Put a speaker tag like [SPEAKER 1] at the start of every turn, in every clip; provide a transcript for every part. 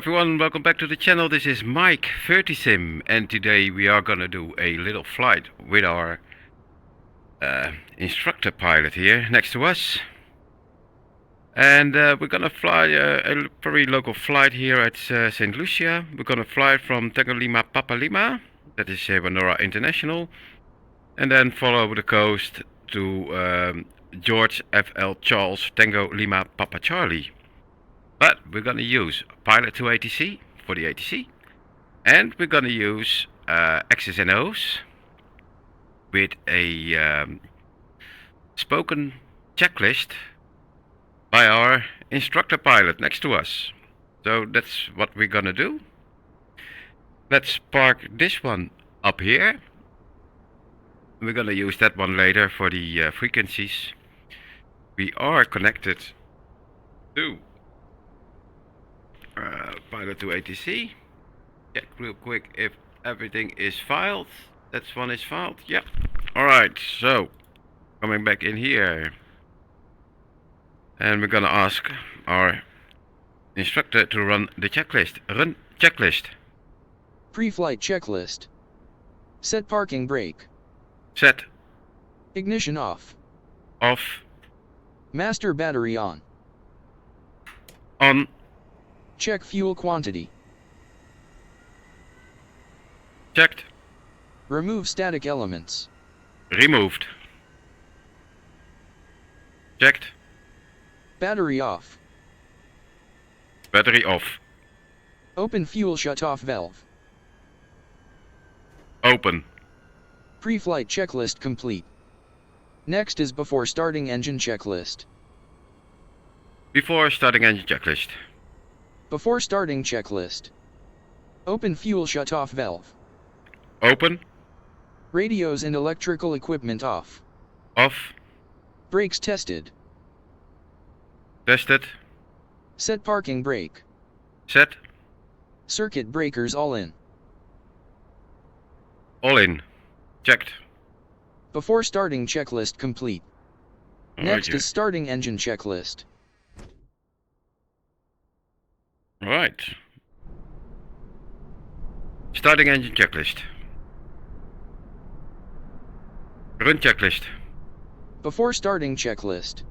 [SPEAKER 1] everyone, welcome back to the channel. This is Mike 30sim, and today we are gonna do a little flight with our instructor pilot here next to us. And we're gonna fly a very local flight here at St. Lucia. We're gonna fly from Tango Lima Papa Lima, that is Hewanora International, and then follow the coast to George FL Charles Tango Lima Papa Charlie. But we're gonna use Pilot 2 ATC for the ATC, and we're gonna use X's and O's with a spoken checklist by our instructor pilot next to us. So that's what we're gonna do. Let's park this one up here. We're gonna use that one later for the frequencies. We are connected to Pilot 2 ATC. Check real quick if everything is filed. That one is filed. Yep. Alright, so coming back in here, and we're gonna ask our instructor to run the checklist. Run checklist.
[SPEAKER 2] Pre-flight checklist. Set parking brake.
[SPEAKER 1] Set.
[SPEAKER 2] Ignition off.
[SPEAKER 1] Off.
[SPEAKER 2] Master battery on.
[SPEAKER 1] On.
[SPEAKER 2] Check fuel quantity.
[SPEAKER 1] Checked.
[SPEAKER 2] Remove static elements.
[SPEAKER 1] Removed. Checked.
[SPEAKER 2] Battery off.
[SPEAKER 1] Battery off.
[SPEAKER 2] Open fuel shutoff valve.
[SPEAKER 1] Open.
[SPEAKER 2] Pre-flight checklist complete. Next is before starting engine checklist.
[SPEAKER 1] Before starting engine checklist.
[SPEAKER 2] Before starting checklist. Open fuel shutoff valve.
[SPEAKER 1] Open.
[SPEAKER 2] Radios and electrical equipment off.
[SPEAKER 1] Off.
[SPEAKER 2] Brakes tested.
[SPEAKER 1] Tested.
[SPEAKER 2] Set parking brake.
[SPEAKER 1] Set.
[SPEAKER 2] Circuit breakers all in.
[SPEAKER 1] All in. Checked.
[SPEAKER 2] Before starting checklist complete. Next
[SPEAKER 1] Roger.
[SPEAKER 2] is starting engine checklist.
[SPEAKER 1] Right. Starting engine checklist. Run checklist.
[SPEAKER 2] Before starting checklist.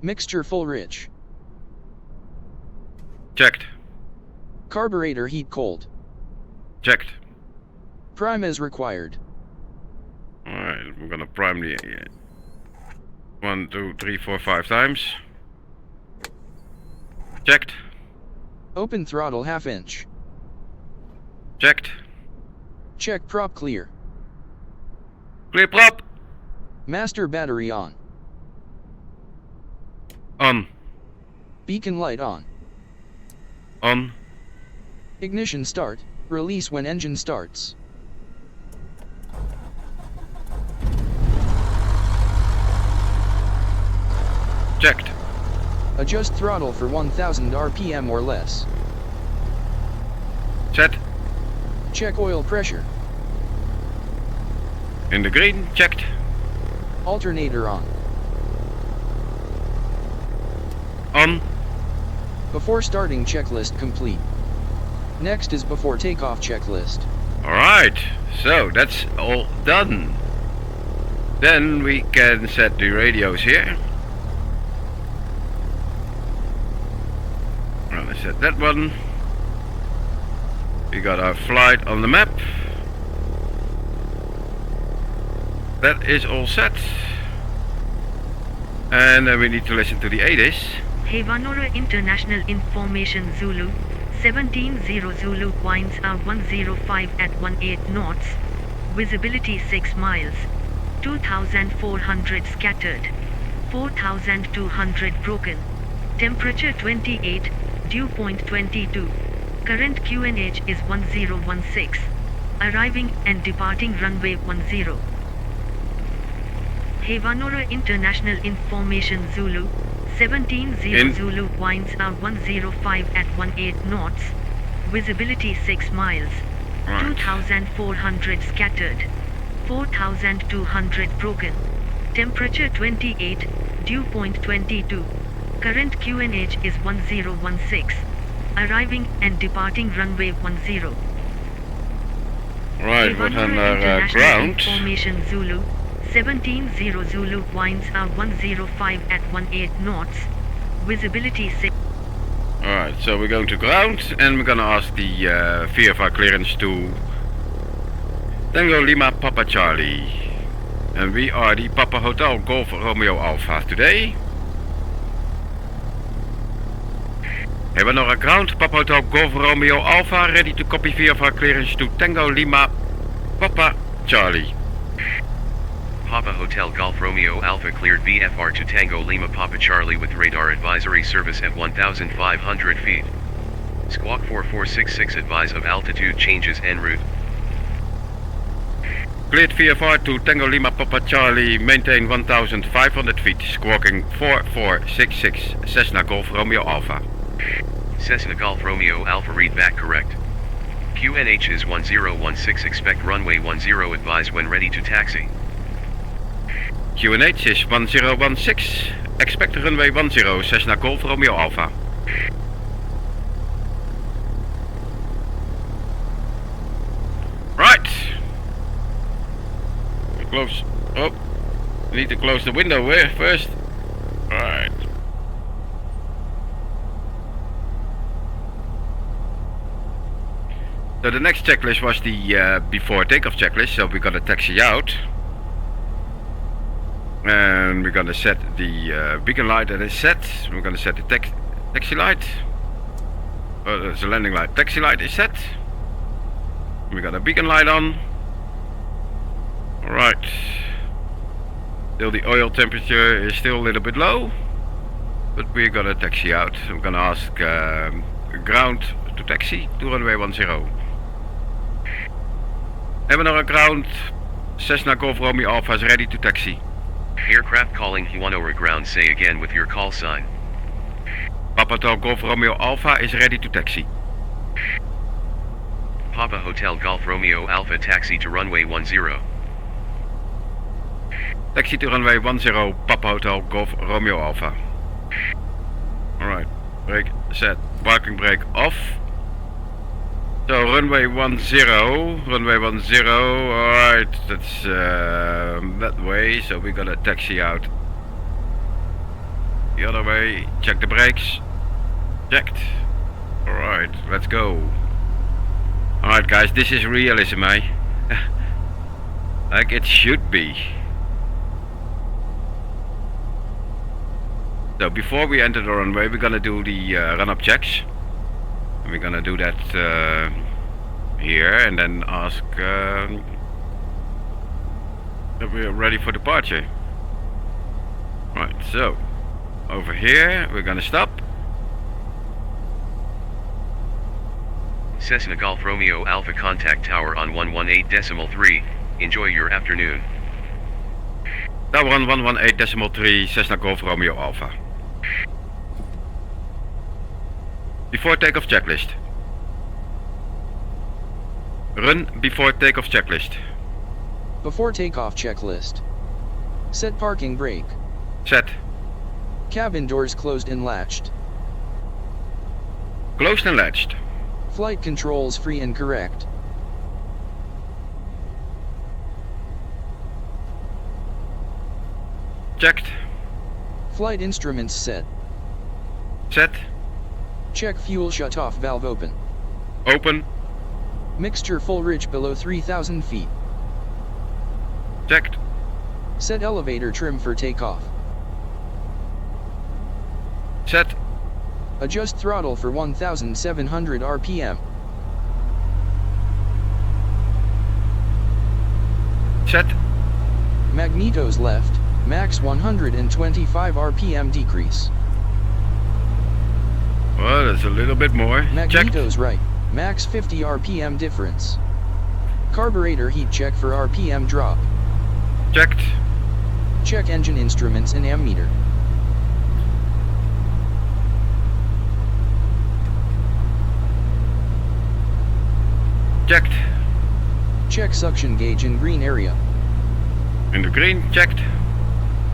[SPEAKER 2] Mixture full rich.
[SPEAKER 1] Checked.
[SPEAKER 2] Carburetor heat cold.
[SPEAKER 1] Checked.
[SPEAKER 2] Prime as required.
[SPEAKER 1] Alright, we're gonna prime the 1, 2, 3, 4, 5 times. Checked.
[SPEAKER 2] Open throttle half inch.
[SPEAKER 1] Checked.
[SPEAKER 2] Check prop clear.
[SPEAKER 1] Clear prop.
[SPEAKER 2] Master battery on.
[SPEAKER 1] On.
[SPEAKER 2] Beacon light on.
[SPEAKER 1] On.
[SPEAKER 2] Ignition start. Release when engine starts.
[SPEAKER 1] Checked.
[SPEAKER 2] Adjust throttle for 1000 RPM or less.
[SPEAKER 1] Set.
[SPEAKER 2] Check oil pressure.
[SPEAKER 1] In the green. Checked.
[SPEAKER 2] Alternator on.
[SPEAKER 1] On.
[SPEAKER 2] Before starting checklist complete. Next is before takeoff checklist.
[SPEAKER 1] Alright, so that's all done. Then we can set the radios here. Let's set that one. We got our flight on the map. That is all set. And then we need to listen to the ADIS.
[SPEAKER 3] Hewanora International Information Zulu 17-0 Zulu winds are 105 at 18 knots. Visibility 6 miles. 2,400 scattered. 4,200 broken. Temperature 28. Dew point 22. Current QNH is 1016. Arriving and departing runway 10. Hewanora International Information Zulu 17-0 Zulu winds are 105 at 18 knots. Visibility 6 miles.
[SPEAKER 1] Right.
[SPEAKER 3] 2,400 scattered. 4,200 broken. Temperature 28. Dew point 22. Current QNH is 1016. arriving and departing runway 10.
[SPEAKER 1] Right, we gaan naar ground.
[SPEAKER 3] Information Zulu 17-0 Zulu winds are 105 at 18 knots. Visibility 6.
[SPEAKER 1] Alright, so we're going to ground and we're gonna ask the VFR clearance to Tango Lima Papa Charlie. And we are the Papa Hotel Golf Romeo Alpha today. Hey, we're now at ground, Papa Hotel Golf Romeo Alpha, ready to copy VFR clearance to Tango Lima Papa Charlie.
[SPEAKER 4] Papa Hotel Golf Romeo Alpha cleared VFR to Tango Lima Papa Charlie with radar advisory service at 1,500 feet. Squawk 4466 advise of altitude changes en route.
[SPEAKER 1] Cleared VFR to Tango Lima Papa Charlie, maintain 1,500 feet, squawking 4466 Cessna Golf Romeo Alpha.
[SPEAKER 4] Cessna Golf Romeo Alpha read back correct. QNH is 1016 expect runway 10 advise when ready to taxi.
[SPEAKER 1] QNH is 1016, expect runway 10 Cessna Golf Romeo Alpha. Right. Close. Oh, need to close the window first. Right. So the next checklist was the before takeoff checklist, so we're gonna taxi out. And we're gonna set the beacon light that is set. We're gonna set the taxi light. There's a landing light. Taxi light is set. We got a beacon light on. Alright. Still the oil temperature is still a little bit low. But we're gonna taxi out. I'm gonna ask ground to taxi to runway 10. Hebben we nog een ground. Cessna Golf Romeo Alpha is ready to taxi.
[SPEAKER 4] Aircraft calling Huanora ground, say again with your call sign.
[SPEAKER 1] Papa Hotel Golf Romeo Alpha is ready to taxi.
[SPEAKER 4] Papa Hotel Golf Romeo Alpha taxi to runway 10.
[SPEAKER 1] Taxi to runway 10, Papa Hotel Golf Romeo Alpha. Alright, brake set, parking brake off. So runway 10, alright, that's that way, so we're gonna taxi out the other way, check the brakes, checked, alright, let's go. Alright guys, this is realism, eh? Like it should be. So before we enter the runway, we're gonna do the run-up checks. And we're gonna do that here and then ask that we're ready for departure. Right, so over here we're gonna stop.
[SPEAKER 4] Cessna Golf Romeo Alpha contact tower on 118.3. Enjoy your afternoon.
[SPEAKER 1] Tower on 118.3 Cessna Golf Romeo Alpha. Before takeoff checklist. Run before takeoff checklist.
[SPEAKER 2] Before takeoff checklist. Set parking brake.
[SPEAKER 1] Set.
[SPEAKER 2] Cabin doors closed and latched.
[SPEAKER 1] Closed and latched.
[SPEAKER 2] Flight controls free and correct.
[SPEAKER 1] Checked.
[SPEAKER 2] Flight instruments set.
[SPEAKER 1] Set.
[SPEAKER 2] Check fuel shutoff valve open.
[SPEAKER 1] Open.
[SPEAKER 2] Mixture full rich below 3,000 feet.
[SPEAKER 1] Checked.
[SPEAKER 2] Set elevator trim for takeoff.
[SPEAKER 1] Set.
[SPEAKER 2] Adjust throttle for 1,700 RPM.
[SPEAKER 1] Set.
[SPEAKER 2] Magnetos left, max 125 RPM decrease.
[SPEAKER 1] Well, that's a little bit more.
[SPEAKER 2] Magnetos
[SPEAKER 1] Checked.
[SPEAKER 2] right, max 50 RPM difference. Carburetor heat check for RPM drop.
[SPEAKER 1] Checked.
[SPEAKER 2] Check engine instruments and ammeter.
[SPEAKER 1] Checked.
[SPEAKER 2] Check suction gauge in green area.
[SPEAKER 1] In the green, checked.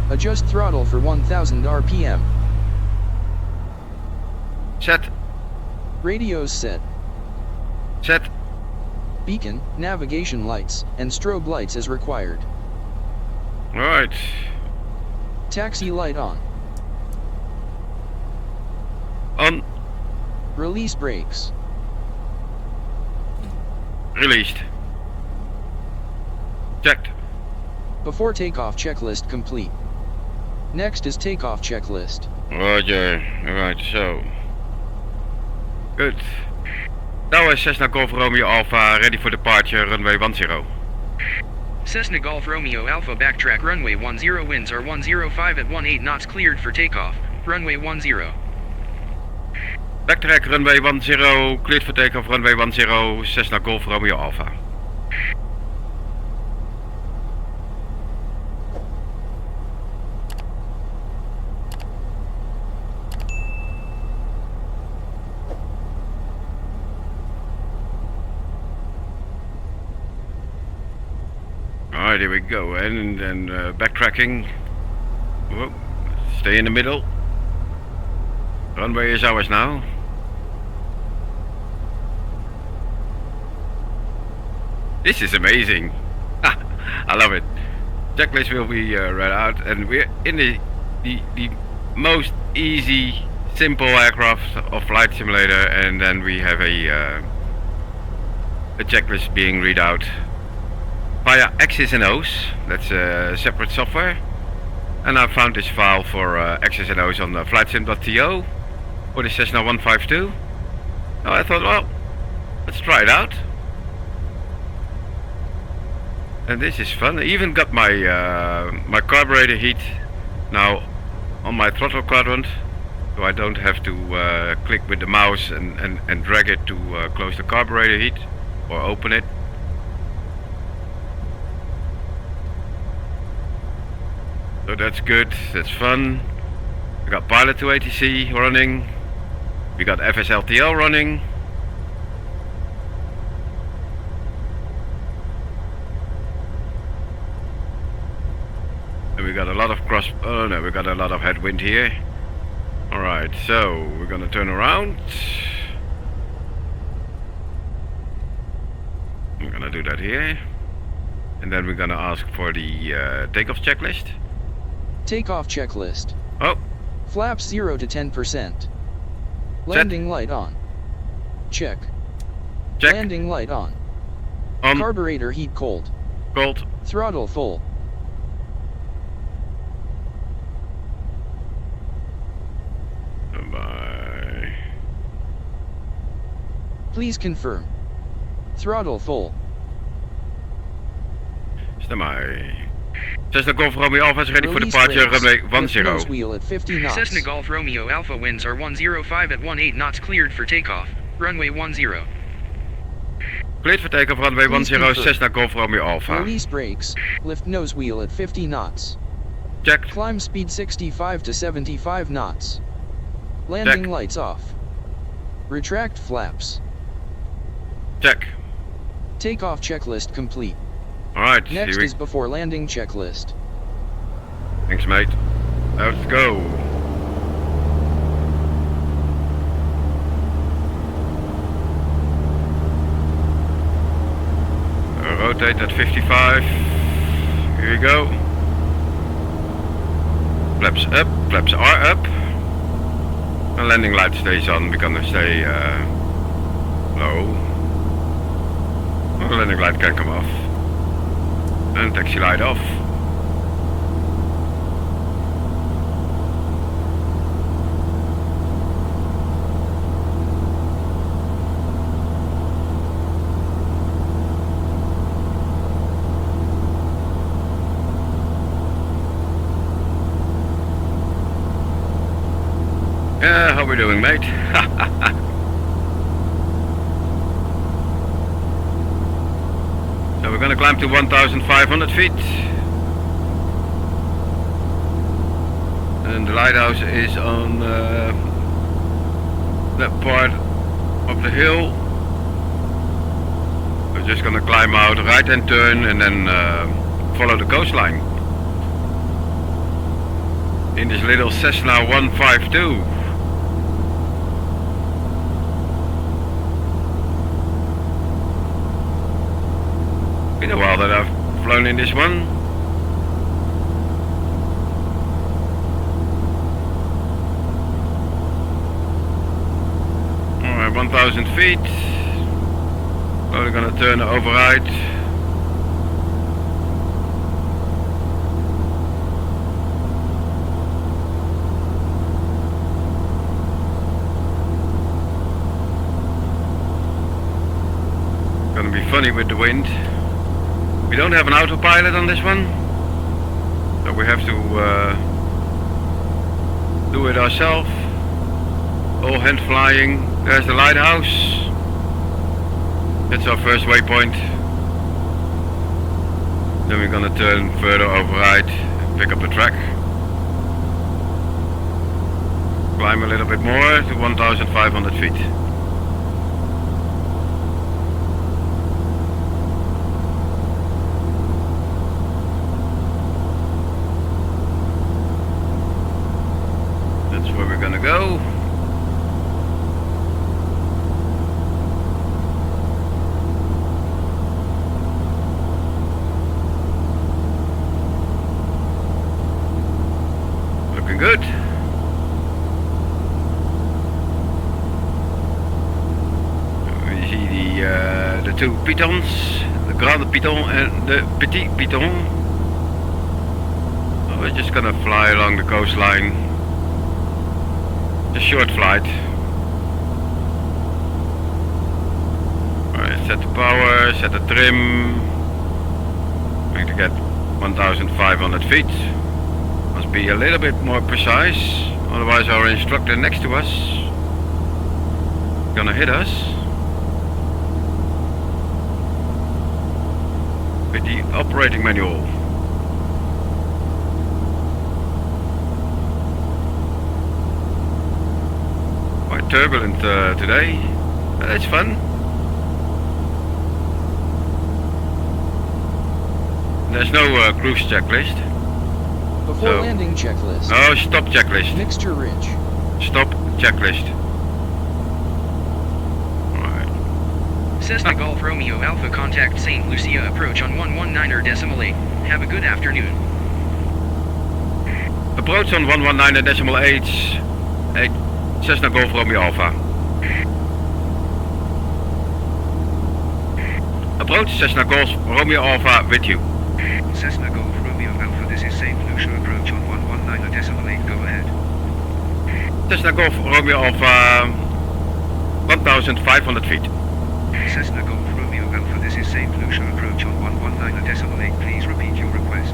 [SPEAKER 2] Adjust throttle for 1000 RPM.
[SPEAKER 1] Set.
[SPEAKER 2] Radios set.
[SPEAKER 1] Set.
[SPEAKER 2] Beacon, navigation lights, and strobe lights as required.
[SPEAKER 1] Alright.
[SPEAKER 2] Taxi light on.
[SPEAKER 1] On.
[SPEAKER 2] Release brakes.
[SPEAKER 1] Released. Checked.
[SPEAKER 2] Before takeoff checklist complete. Next is takeoff checklist.
[SPEAKER 1] Roger. Alright, so. Good. Now is Cessna Golf Romeo Alpha ready for departure, runway 10.
[SPEAKER 2] Cessna Golf Romeo Alpha backtrack runway 10, winds are 105 at 18 knots, cleared for takeoff, runway 10.
[SPEAKER 1] Backtrack runway 10, cleared for takeoff, runway 10, Cessna Golf Romeo Alpha. Alright, here we go, and then backtracking. Whoa. Stay in the middle. Runway is ours now. This is amazing. I love it. Checklist will be read out, and we're in the most easy, simple aircraft of Flight Simulator, and then we have a checklist being read out via X's and O's. That's a separate software, and I found this file for X's and O's on flightsim.to for the Cessna 152. So I thought, well, let's try it out. And this is fun. I even got my my carburetor heat now on my throttle quadrant, so I don't have to click with the mouse and drag it to close the carburetor heat or open it. So that's good, that's fun. We got Pilot to ATC running. We got FSLTL running. And we got a lot of we got a lot of headwind here. Alright, so we're gonna turn around. We're gonna do that here. And then we're gonna ask for the takeoff checklist.
[SPEAKER 2] Takeoff checklist.
[SPEAKER 1] Oh.
[SPEAKER 2] Flaps 0 to 10%. Landing light on. Check.
[SPEAKER 1] Check.
[SPEAKER 2] Landing light on.
[SPEAKER 1] On.
[SPEAKER 2] Carburetor heat cold.
[SPEAKER 1] Cold.
[SPEAKER 2] Throttle full.
[SPEAKER 1] Bye.
[SPEAKER 2] Please confirm. Throttle full.
[SPEAKER 1] Stand by. Cessna Golf Romeo Alpha is ready for
[SPEAKER 2] Release
[SPEAKER 1] departure,
[SPEAKER 2] brakes.
[SPEAKER 1] runway
[SPEAKER 2] Lift
[SPEAKER 1] 10.
[SPEAKER 2] nose wheel at 50 knots. Cessna Golf Romeo Alpha winds are 105 at 18 knots, cleared for takeoff, runway 10.
[SPEAKER 1] Cleared for takeoff, runway
[SPEAKER 2] Please
[SPEAKER 1] 10,
[SPEAKER 2] confirm.
[SPEAKER 1] Cessna Golf Romeo Alpha.
[SPEAKER 2] Release brakes. Lift nose wheel at 50 knots.
[SPEAKER 1] Check.
[SPEAKER 2] Climb speed 65 to 75 knots. Landing
[SPEAKER 1] Check.
[SPEAKER 2] lights off. Retract flaps.
[SPEAKER 1] Check.
[SPEAKER 2] Takeoff checklist complete.
[SPEAKER 1] Alright,
[SPEAKER 2] Next
[SPEAKER 1] here we
[SPEAKER 2] is before landing checklist.
[SPEAKER 1] Thanks, mate. Let's go. Rotate at 55. Here we go. Flaps up, flaps are up. And landing light stays on. We're gonna stay low. Well, landing light can come off. And taxi light off. Yeah, how we doing, mate? So we're gonna climb to 1,500 feet. And the lighthouse is on that part of the hill. We're just gonna climb out, right hand turn, and then follow the coastline. In this little Cessna 152. flown in this one. Alright, 1000 feet. We're gonna turn the override. Gonna be funny with the wind. We don't have an autopilot on this one, so we have to do it ourselves. All hand flying. There's the lighthouse. That's our first waypoint. Then we're gonna turn further override and pick up the track. Climb a little bit more to 1500 feet. That's where we're gonna go. Looking good. We see the two pitons, the Grande Piton and the Petit Piton. So we're just gonna fly along the coastline. A short flight. Alright, set the power, set the trim. Going to get 1500 feet. Must be a little bit more precise, otherwise our instructor next to us is gonna hit us with the operating manual. Quite turbulent today, but it's fun. There's no cruise checklist.
[SPEAKER 5] Before
[SPEAKER 1] So-
[SPEAKER 5] landing checklist.
[SPEAKER 1] Oh, stop checklist.
[SPEAKER 5] Mixture rich.
[SPEAKER 1] Stop checklist. Alright.
[SPEAKER 2] Cessna Golf Romeo Alpha contact St. Lucia approach on 119.8. Have a good afternoon.
[SPEAKER 1] Approach on 119.8. Cessna Golf Romeo Alpha. Approach Cessna Golf Romeo Alpha with you.
[SPEAKER 6] Cessna Golf Romeo Alpha, this is St. Lucia approach on 119.8, go ahead.
[SPEAKER 1] Cessna Golf Romeo Alpha 1500 feet.
[SPEAKER 6] Cessna Golf Romeo Alpha, this is St. Lucia approach on 119.8, please repeat your request.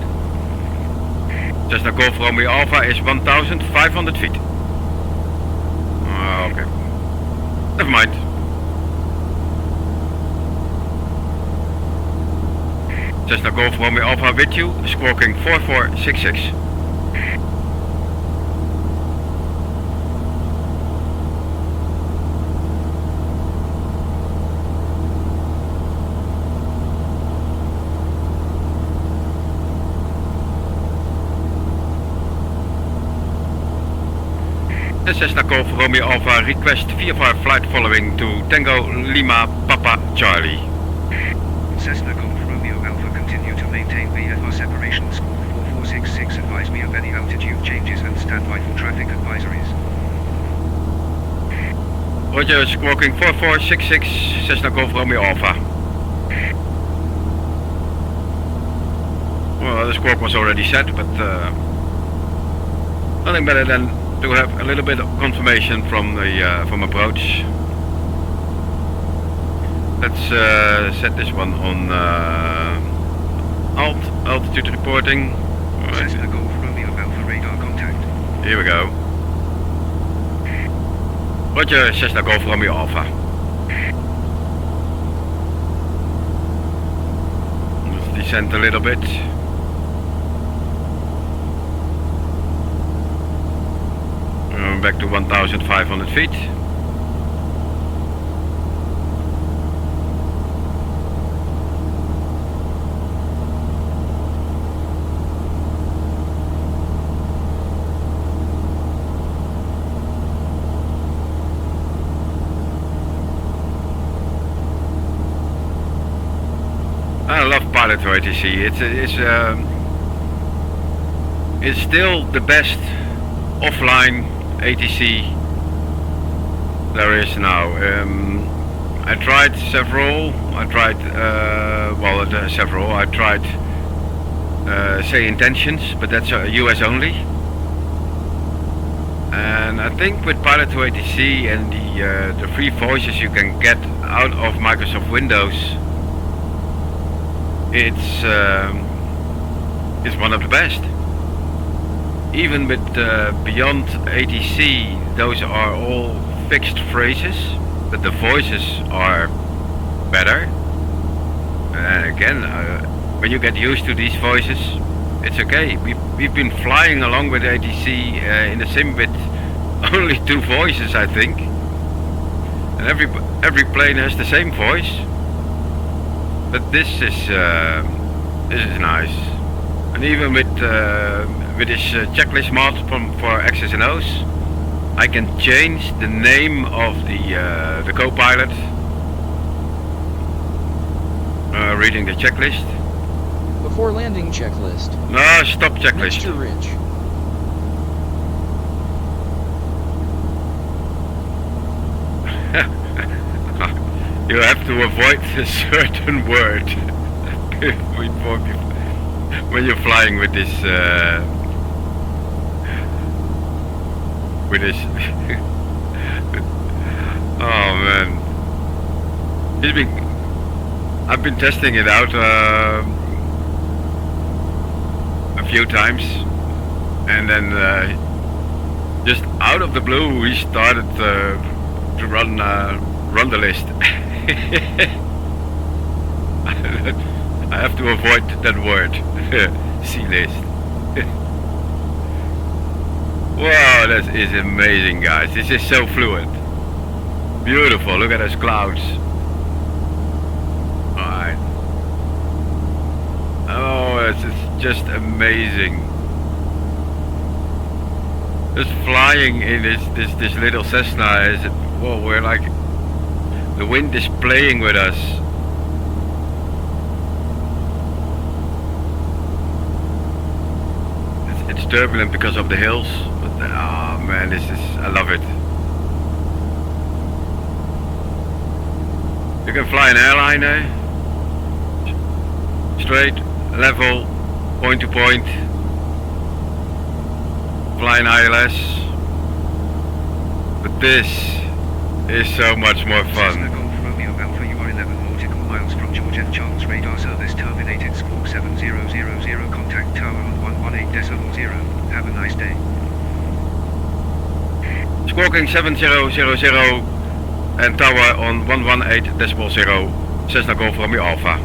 [SPEAKER 1] Cessna Golf Romeo Alpha is 1500 feet. Okay. Never mind. Cessna Golf Romeo Alpha with you, squawking 4466. Cessna Golf Romeo Alpha request VFR flight following to Tango Lima Papa Charlie.
[SPEAKER 6] Cessna Golf Romeo Alpha, continue to maintain VFR separation score 4466, advise me of any altitude changes and stand by for traffic advisories.
[SPEAKER 1] Roger, squawking 4466, Cessna Golf Romeo Alpha. Well, the squawk was already set, but nothing better than to have a little bit of confirmation from the from approach. Let's set this one on altitude reporting. Alright,
[SPEAKER 6] Cessna Golf Romeo Alpha, radar contact.
[SPEAKER 1] here we go. Roger, Cessna Golf Romeo Alpha. Let's descend a little bit. Back to 1500 feet. I love Pilot to ATC. It's still the best offline ATC there is now. I tried several. I tried several. I tried say Intentions, but that's US only. And I think with Pilot to ATC and the free voices you can get out of Microsoft Windows, it's one of the best. Even with Beyond ATC, those are all fixed phrases, but the voices are better. And again, when you get used to these voices, it's okay. We've been flying along with ATC in a sim with only 2 voices, I think, and every plane has the same voice. But this is nice, and even with this checklist mod for X's and O's, I can change the name of the co-pilot reading the checklist.
[SPEAKER 5] Before landing checklist.
[SPEAKER 1] No, stop checklist.
[SPEAKER 5] Next to Ridge.
[SPEAKER 1] You have to avoid a certain word when you're flying with this. Oh man, I've been testing it out a few times, and then just out of the blue we started to run the list. I have to avoid that word. C list. Wow, that is amazing, guys. This is so fluid. Beautiful. Look at those clouds. Alright. Oh, it's just amazing. Just flying in this little Cessna is, whoa, we're like, the wind is playing with us. It's turbulent because of the hills, but oh man, I love it. You can fly an airliner, straight, level, point to point, fly an ILS, but this is so much more fun.
[SPEAKER 6] Cessna Golf Romeo Alpha, you are 11 nautical miles from George and Charles. Radar service terminated. Squawk 7000. Contact tower on 118.0. Have a nice day.
[SPEAKER 1] Squawking 7000 and tower on 118.0. Cessna Golf Romeo Alpha.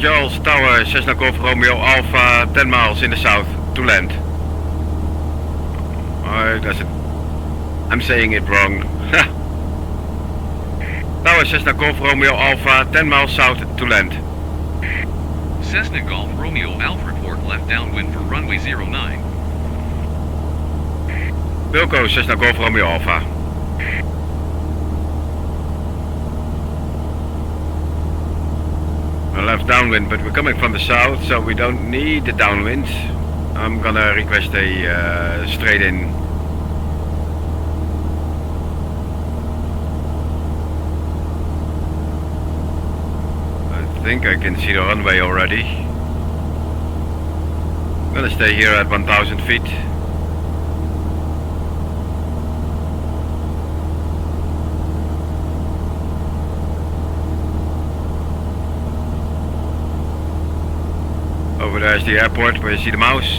[SPEAKER 1] Charles Tower, Cessna Golf Romeo Alpha, 10 miles in the south to land. I'm saying it wrong. Tower, Cessna Golf Romeo Alpha, 10 miles south to land.
[SPEAKER 7] Cessna Golf Romeo Alpha report left downwind for runway 09.
[SPEAKER 1] Wilco, Cessna Golf Romeo Alpha. Left downwind, but we're coming from the south, so we don't need the downwind. I'm gonna request a straight in. I think I can see the runway already. I'm gonna stay here at 1000 feet. Over there is the airport where you see the mouse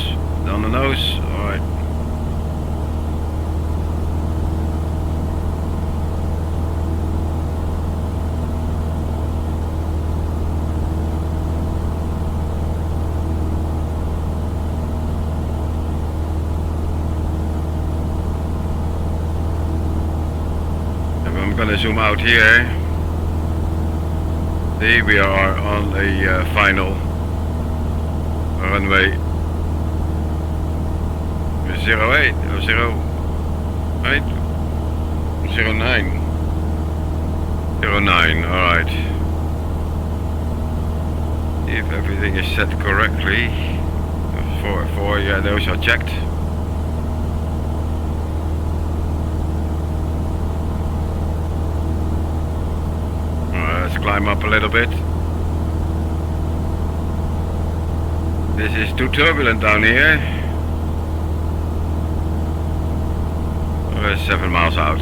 [SPEAKER 1] on the nose. Alright. gonna zoom out here. See, we are on a final runway 08 or 08 09. 09, alright. See if everything is set correctly. 4, yeah, those are checked. Let's climb up a little bit. This is too turbulent down here. We're 7 miles out.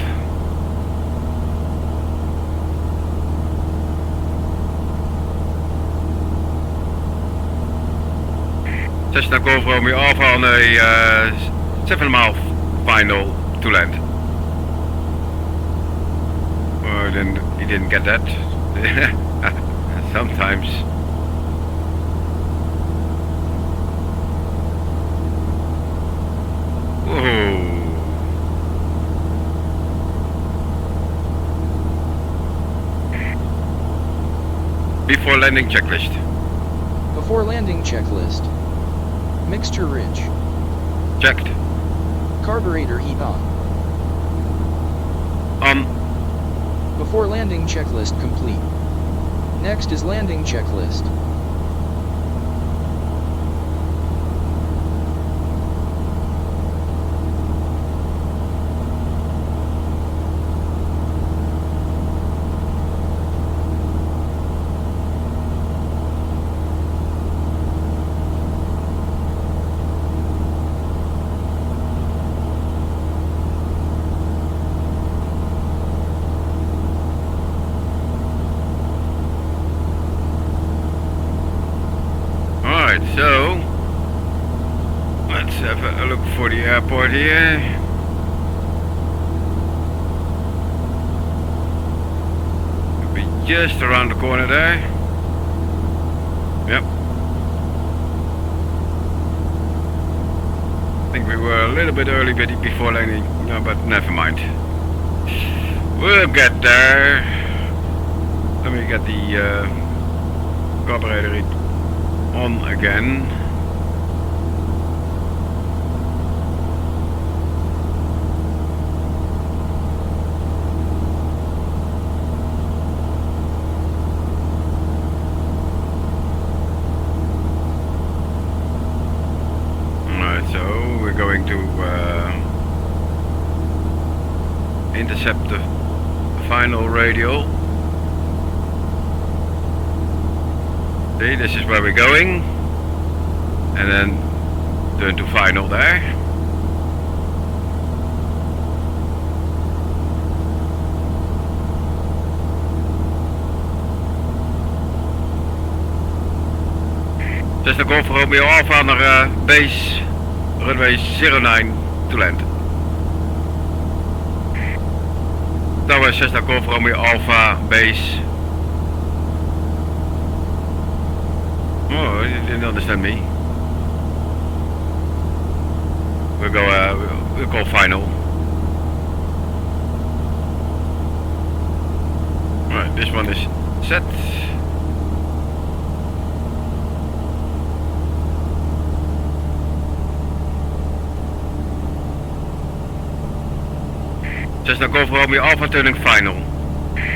[SPEAKER 1] Cessna Golf Romeo Alpha on a 7 mile final to land. Oh, he didn't get that. Sometimes. Whoa. Before landing checklist.
[SPEAKER 5] Before landing checklist. Mixture ridge.
[SPEAKER 1] Checked.
[SPEAKER 5] Carburetor heat on. Before landing checklist complete. Next is landing checklist.
[SPEAKER 1] So, let's have a look for the airport here. It'll be just around the corner there. Yep. I think we were a little bit early before landing, no, but never mind. We'll get there. Let me get the carburetor on again. Alright, so we're going to intercept the final radial. See, this is where we're going, and then turn to final there. Cessna Golf Romeo Alpha naar base runway 09 to land. Tower Cessna Golf Romeo Alpha base. Oh, you didn't understand me. We'll go final. Right, this one is set. Cessna Golf Romeo Alpha turning final.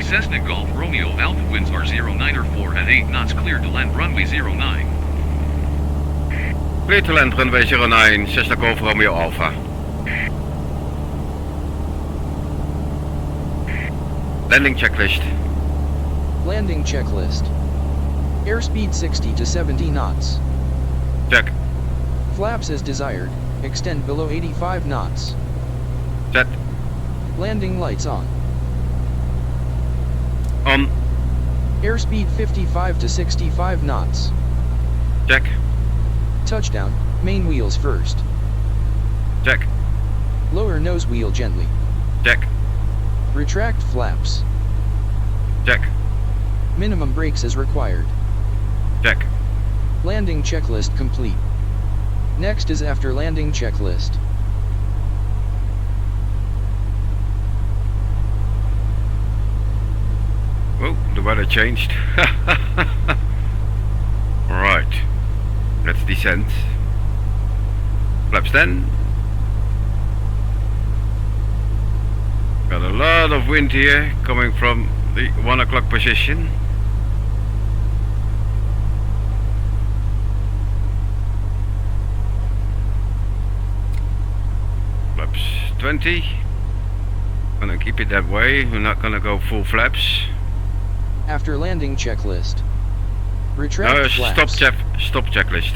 [SPEAKER 7] Cessna Golf Romeo Alpha winds are 09 or 4 at 8 knots, cleared to land runway 09.
[SPEAKER 1] Clear to land runway 09, Cessna Golf Romeo Alpha. Landing checklist.
[SPEAKER 5] Landing checklist. Airspeed 60 to 70 knots.
[SPEAKER 1] Check.
[SPEAKER 5] Flaps as desired, extend below 85 knots.
[SPEAKER 1] Set.
[SPEAKER 5] Landing lights on.
[SPEAKER 1] On.
[SPEAKER 5] Airspeed 55 to 65 knots.
[SPEAKER 1] Check.
[SPEAKER 5] Touchdown, main wheels first.
[SPEAKER 1] Check.
[SPEAKER 5] Lower nose wheel gently.
[SPEAKER 1] Check.
[SPEAKER 5] Retract flaps.
[SPEAKER 1] Check.
[SPEAKER 5] Minimum brakes as required.
[SPEAKER 1] Check.
[SPEAKER 5] Landing checklist complete. Next is after landing checklist.
[SPEAKER 1] the weather changed. Alright, let's descend. Flaps 10. Got a lot of wind here coming from the 1 o'clock position. Flaps 20. Gonna keep it that way, we're not gonna go full flaps.
[SPEAKER 5] After landing checklist. Retract flaps.
[SPEAKER 1] Stop checklist.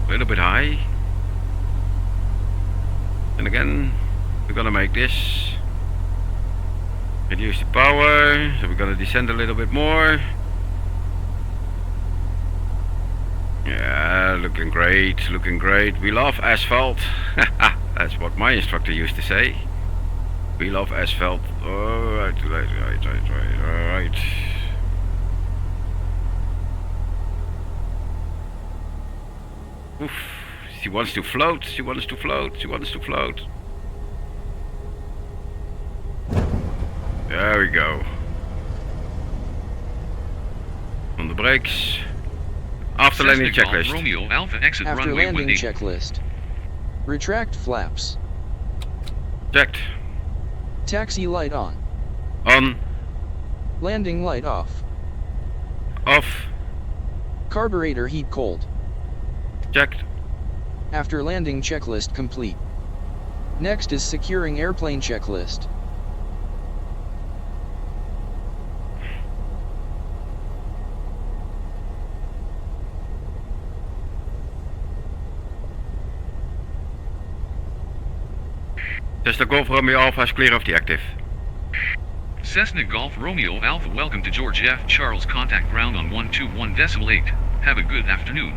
[SPEAKER 1] A little bit high. And again, we're gonna make this. Reduce the power, so we're gonna descend a little bit more. Yeah, looking great, looking great. We love asphalt. That's what my instructor used to say. We love asphalt. Alright. Oof. She wants to float. There we go. On the brakes. After landing
[SPEAKER 7] Cessna Golf
[SPEAKER 1] checklist.
[SPEAKER 7] Romeo Alpha exit
[SPEAKER 5] After
[SPEAKER 7] runway
[SPEAKER 5] landing
[SPEAKER 7] 18.
[SPEAKER 5] checklist. Retract flaps.
[SPEAKER 1] Checked.
[SPEAKER 5] Taxi light on.
[SPEAKER 1] On.
[SPEAKER 5] Landing light off.
[SPEAKER 1] Off.
[SPEAKER 5] Carburetor heat cold.
[SPEAKER 1] Checked.
[SPEAKER 5] After landing checklist complete. Next is securing airplane checklist.
[SPEAKER 1] Cessna Golf Romeo Alpha is clear of the active.
[SPEAKER 7] Cessna Golf Romeo Alpha, welcome to George F. Charles, contact ground on 121.8. Have a good afternoon.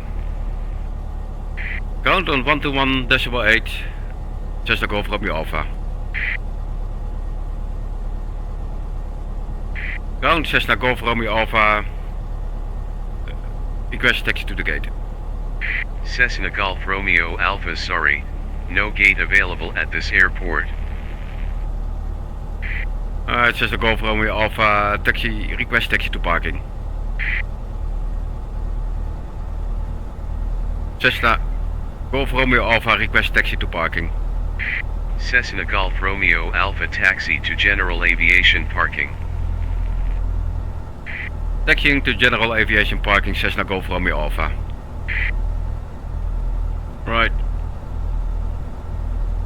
[SPEAKER 1] Ground on 121.8. Cessna Golf Romeo Alpha. Ground Cessna Golf Romeo Alpha. Request taxi to the gate.
[SPEAKER 4] Cessna Golf Romeo Alpha, sorry. No gate available at this airport.
[SPEAKER 1] Alright, Cessna Golf Romeo Alpha, taxi, request taxi to parking. Cessna Golf Romeo Alpha, request taxi to parking.
[SPEAKER 4] Cessna Golf Romeo Alpha, taxi to general aviation parking.
[SPEAKER 1] Taxiing to general aviation parking, Cessna Golf Romeo Alpha. Right.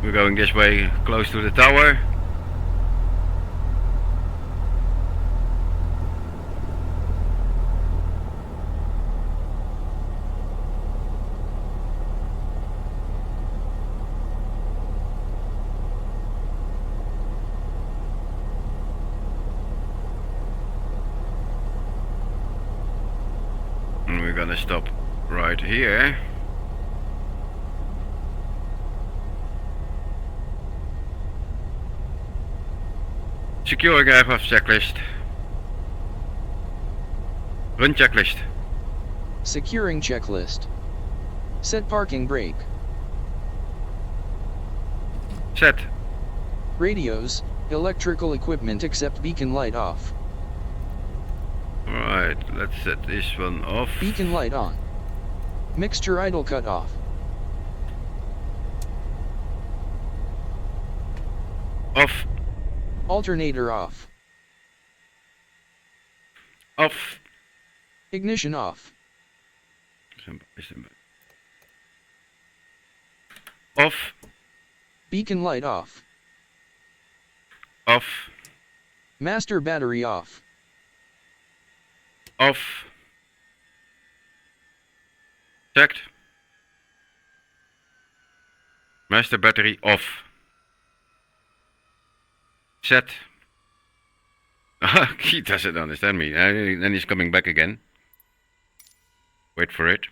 [SPEAKER 1] We're going this way, close to the tower. And we're gonna stop right here. Securing aircraft checklist. Run checklist.
[SPEAKER 5] Securing checklist. Set parking brake.
[SPEAKER 1] Set.
[SPEAKER 5] Radios, electrical equipment except beacon light off.
[SPEAKER 1] Alright, let's set this one off.
[SPEAKER 5] Beacon light on. Mixture idle cut off.
[SPEAKER 1] Off.
[SPEAKER 5] Alternator off.
[SPEAKER 1] Off.
[SPEAKER 5] Ignition off.
[SPEAKER 1] Off.
[SPEAKER 5] Beacon light off.
[SPEAKER 1] Off.
[SPEAKER 5] Master battery off.
[SPEAKER 1] Off. Checked. Master battery off. Set. He doesn't understand me. Then he's coming back again. Wait for it.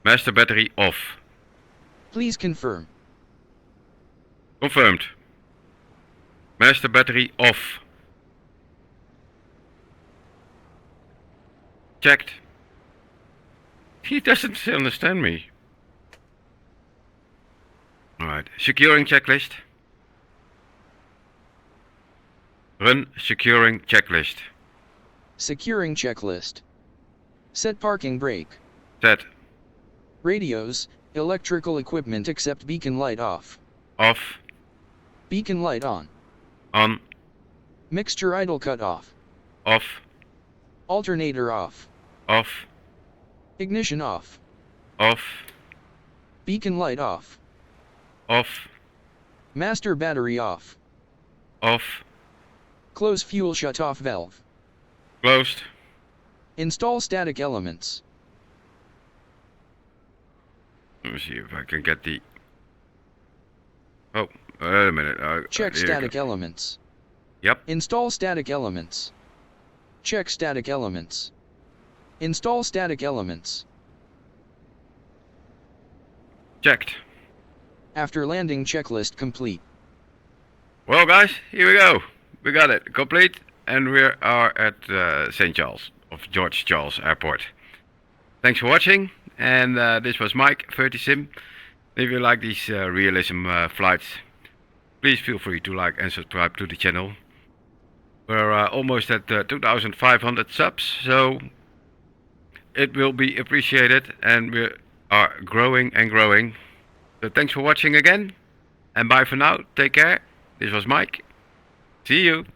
[SPEAKER 1] Master battery off.
[SPEAKER 5] Please confirm.
[SPEAKER 1] Confirmed. Master battery off. Checked. He doesn't understand me. Alright, securing checklist. Run securing checklist.
[SPEAKER 5] Securing checklist. Set parking brake.
[SPEAKER 1] Set.
[SPEAKER 5] Radios, electrical equipment except beacon light off.
[SPEAKER 1] Off.
[SPEAKER 5] Beacon light on.
[SPEAKER 1] On.
[SPEAKER 5] Mixture idle cut off.
[SPEAKER 1] Off.
[SPEAKER 5] Alternator off.
[SPEAKER 1] Off.
[SPEAKER 5] Ignition off.
[SPEAKER 1] Off.
[SPEAKER 5] Beacon light off.
[SPEAKER 1] Off.
[SPEAKER 5] Master battery off.
[SPEAKER 1] Off.
[SPEAKER 5] Close fuel shut-off valve.
[SPEAKER 1] Closed.
[SPEAKER 5] Install static elements.
[SPEAKER 1] Let me see if I can get the... Oh, wait a minute.
[SPEAKER 5] Check
[SPEAKER 1] here you
[SPEAKER 5] static
[SPEAKER 1] go.
[SPEAKER 5] elements.
[SPEAKER 1] Yep.
[SPEAKER 5] Install static elements. Check static elements. Install static elements.
[SPEAKER 1] Checked.
[SPEAKER 5] After landing checklist complete.
[SPEAKER 1] Well, guys, here we go. We got it complete, and we are at St. Charles of George Charles Airport. Thanks for watching, and this was Mike 30sim. If you like these realism flights, please feel free to like and subscribe to the channel. We're almost at 2,500 subs, so it will be appreciated, and we are growing and growing. So thanks for watching again, and bye for now. Take care. This was Mike. See you.